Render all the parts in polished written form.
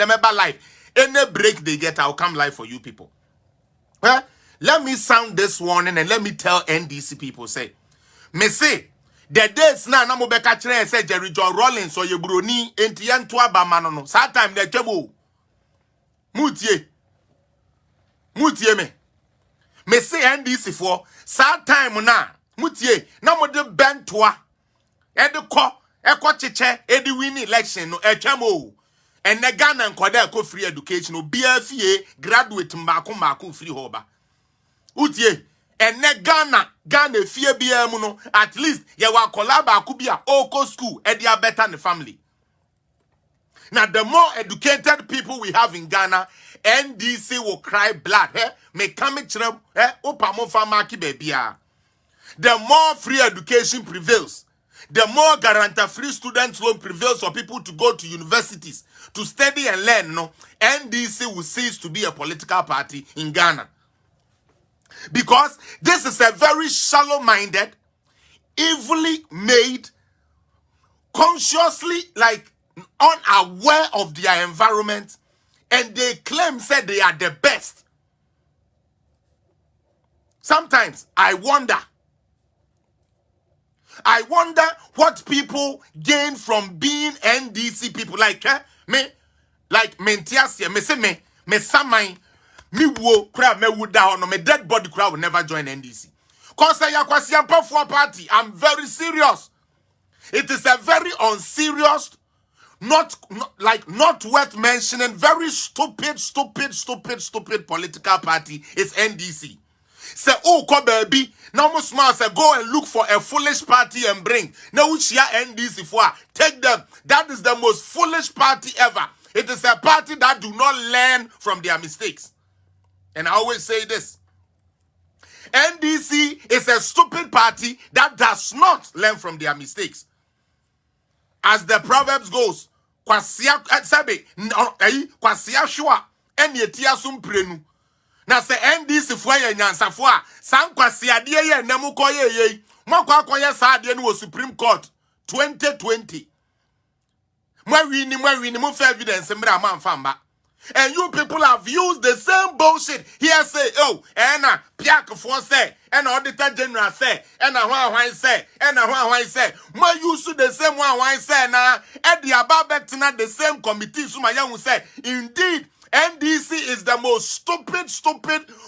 them about life. Any break they get, I'll come live for you people. Well, let me sound this warning and let me tell NDC people, say, me say, the days now, na mo beka chere say Jerry John Rollins or Yebroni enti yanto aba manono. Sa time de twebo. Mutie me. Me say NDC for sa time na mutie na mo de bentoa. E de ko cheche e de win election no e twemo. And the Ghana and Kwada ko free education no BFA graduate mbako free hoba. Utie and Ghana fear BM no at least ye wa kolaba kubia oko school e dia better in the family. Now the more educated people we have in Ghana, NDC will cry blood. Me come chere opa mo fama ki bebia. The more free education prevails, the more guarantee free student loan prevails for people to go to universities to study and learn. No, NDC will cease to be a political party in Ghana. Because this is a very shallow-minded, evilly made, consciously unaware of their environment, and they claim that they are the best. Sometimes I wonder what people gain from being NDC people me samai me wo kra me wuda no me dead body kra will never join NDC. Cause I yakwasiampa for party. I'm very serious. It is a very unserious, not worth mentioning, very stupid political party. It's NDC. Say, oh, ko baby, now most man say go and look for a foolish party and bring. Now which ya NDC for? Take them. That is the most foolish party ever. It is a party that do not learn from their mistakes. And I always say this. NDC is a stupid party that does not learn from their mistakes. As the Proverbs goes, kwasia shua enietia sumprenu. Na se NDC fo ye nyansafo a san kwasia de ye namu koye mo kwa koye sa de no Supreme Court 2020. Mwa wini mo fa evidence mra manfamba. And you people have used the same bullshit. Here say, oh, and Piak for say, and Auditor General say, and a say, and a say. More used to the same one say now, and the above the same committee. So my young will say, indeed, NDC is the most stupid,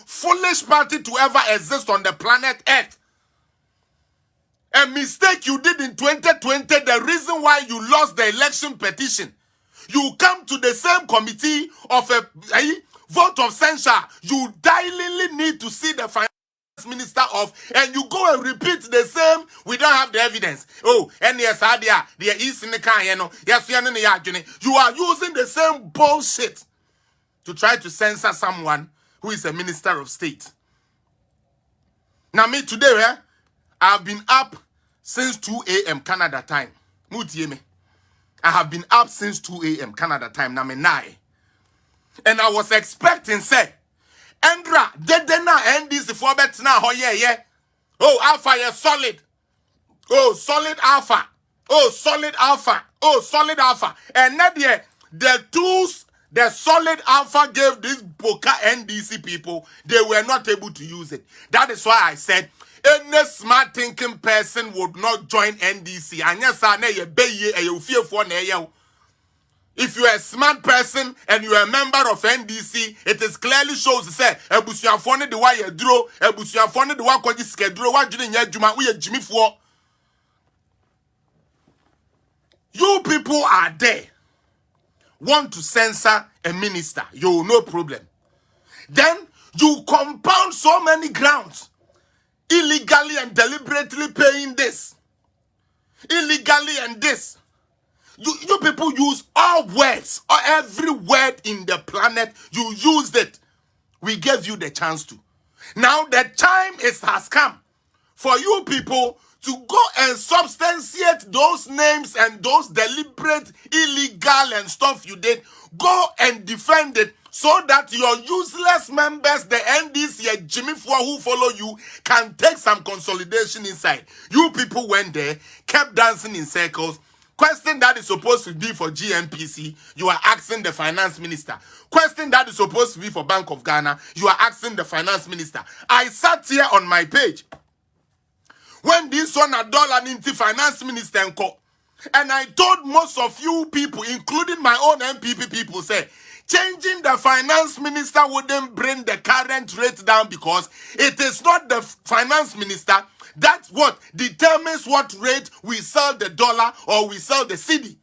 foolish party to ever exist on the planet Earth. A mistake you did in 2020, the reason why you lost the election petition. You come to the same committee of a vote of censure. You dilingly need to see the finance minister and you go and repeat the same. We don't have the evidence. Oh, and yes, there is in the car, yes, you are using the same bullshit to try to censor someone who is a minister of state. Now, me today, I've been up since 2 a.m. Canada time. Mutieme. I have been up since 2 a.m. Canada time. Now, 9. And I was expecting, say, Andra, did they not end this for bet now? Oh, yeah. Oh, Alpha, yeah, solid. Oh, solid Alpha. Oh, solid Alpha. Oh, solid Alpha. And not yet, the tools the solid Alpha gave these Boca NDC people, they were not able to use it. That is why I said, any smart thinking person would not join NDC. If you are a smart person and you are a member of NDC, it is clearly shows to say, Ebusuafone the way you draw, Ebusuafone the way you schedule, what you didn't yet, Agyimifuo. You people are there. Want to censor a minister, no problem. Then you compound so many grounds. Illegally and deliberately paying this. Illegally and this. You people use all words, or every word in the planet, you used it. We gave you the chance to. Now the time has come for you people to go and substantiate those names and those deliberate, illegal and stuff you did. Go and defend it so that your useless members, the NDC, Agyimifuo who follow you, can take some consolidation inside. You people went there, kept dancing in circles, Question that is supposed to be for GMPC, you are asking the finance minister. Question that is supposed to be for Bank of Ghana, you are asking the finance minister. I sat here on my page when this one a dollar into finance minister and I told most of you people, including my own MPP people, say changing the finance minister wouldn't bring the current rate down because it is not the finance minister that's what determines what rate we sell the dollar or we sell the cedi.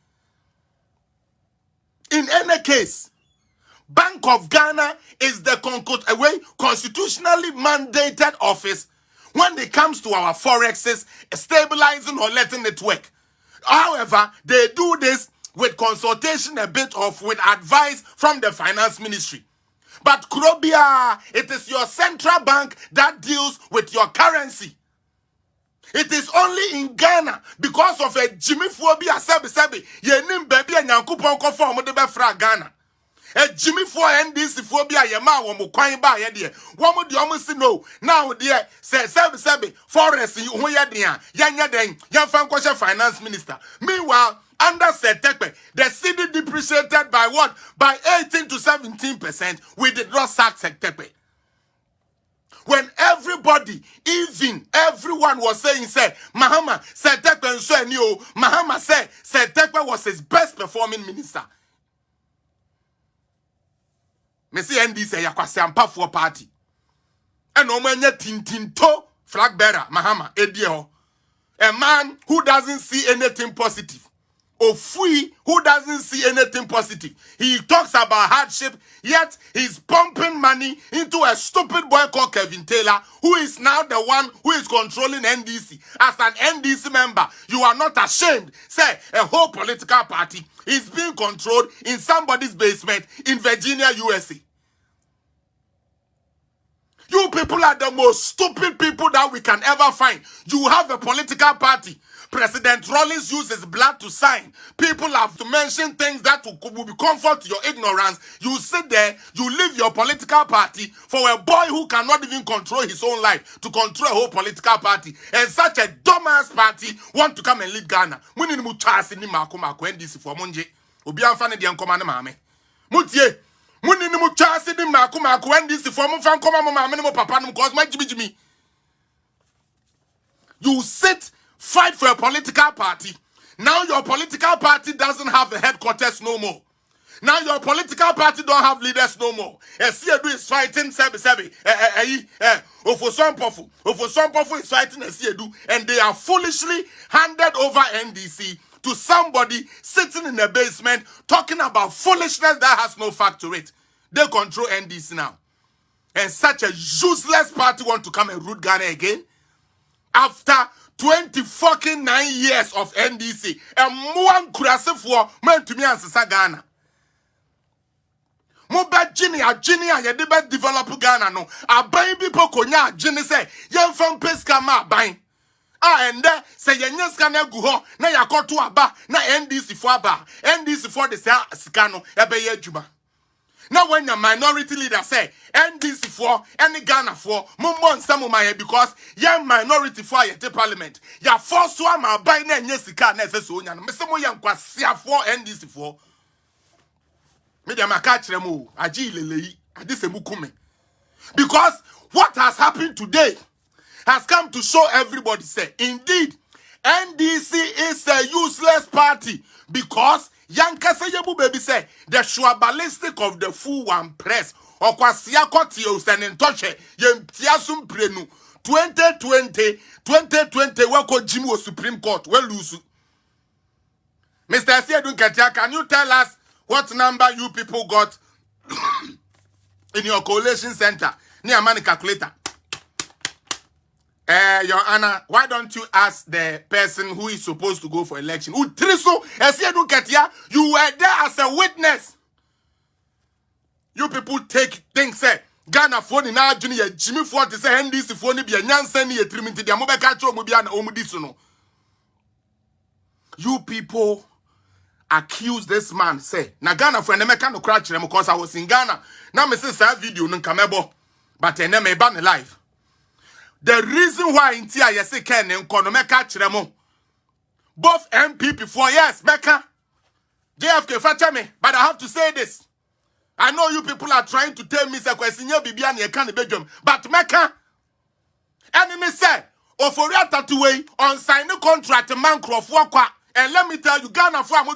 In any case, Bank of Ghana is the constitutionally mandated office when it comes to our forexes, stabilizing or letting it work. However, they do this with consultation with advice from the finance ministry. But Krobia, it is your central bank that deals with your currency. It is only in Ghana because of Agyimifuo bi asebi yenim baby Nyankopon ko form de be fra Ghana. Agyimifuo NDC fo bi ayema wo mo kwan ba ye de. Wo mo de o mo si no. Now there sebi forest ho ye de a yenya den yemfa nkoshe finance minister. Meanwhile, under Setekpe, the cedi depreciated by what? By 18 to 17%. We did not sack Setekpe. When everybody, even everyone was saying, say, Mahama, Setekpe and so new, Mahama said, Setekpe was his best performing minister. Messi ND say, Yakwasampa for party. And Omanya Tintinto, flag bearer, Mahama, Edio. A man who doesn't see anything positive. Ofui, who doesn't see anything positive. He talks about hardship, yet he's pumping money into a stupid boy called Kevin Taylor, who is now the one who is controlling NDC. As an NDC member, you are not ashamed. Say, a whole political party is being controlled in somebody's basement in Virginia, USA. You people are the most stupid people that we can ever find. You have a political party. President Rawlings uses blood to sign. People have to mention things that will be comfort to your ignorance. You sit there, you leave your political party for a boy who cannot even control his own life to control a whole political party. And such a dumbass party want to come and lead Ghana. Muni ni muchasi ni mako NDC for monje. Obi amfane di ankoma na mame. Mutie. Muni ni muchasi ni mako NDC for mo fan koma mo mame ni mo papa ni cause my jimi. You sit, fight for a political party. Now your political party doesn't have the headquarters no more. Now your political party don't have leaders no more. Asiedu is fighting Ofosompofu is fighting Asiedu, and they are foolishly handed over NDC to somebody sitting in the basement talking about foolishness that has no fact to it. They control NDC now. And such a useless party want to come and root Ghana again? After 29 years of NDC, and one kurasefo meant to me answer Ghana. Moba Gini, ya deba develop Ghana no. A bain people konya Gini say, yan from peska ma bain. And there say yenyeska na guho, na yakotu aba, na NDC for aba. NDC for the sikano, ebe ye juba. Now when your minority leader say NDC for any Ghana for mumbon samumaye because young minority for your parliament. Ya force to am buy na nyesika na so nya no. Mesemo yan kwasia for NDC for. Me dem aka kire mu agi leleyi adisemu kume. Because what has happened today has come to show everybody say indeed NDC is a useless party because Yankasa Yebu baby say the shuabalistic of the full one press or kwasia kotio standing touche yem tiasum prenu 2020 wako Jimmy Supreme Court well lose. Mr. Asiedu Nkta, can you tell us what number you people got in your coalition center near money calculator? Your Honor, why don't you ask the person who is supposed to go for election? Utriso, Asiedu Nkta, you were there as a witness. You people take things, say, Ghana phone na Junior Agyimifuo to say NDC phone be a nyansa ni etrimiti dia mobeka cho mo bia na omudiso no. You people accuse this man, say, na Ghana for Nemeka no crash them because I was in Ghana. Now me say that video no kamebo, but ene me ban live. The reason why intia yesi ken nko no meka kire mo both MPP for yes, Mecca. JFK fetch me, but I have to say this. I know you people are trying to tell me say kwesinya bibia na can bedwam, but Mecca enemy say Oforia Tatuwe on sign the contract man crofo kwa, and let me tell you Ghana for am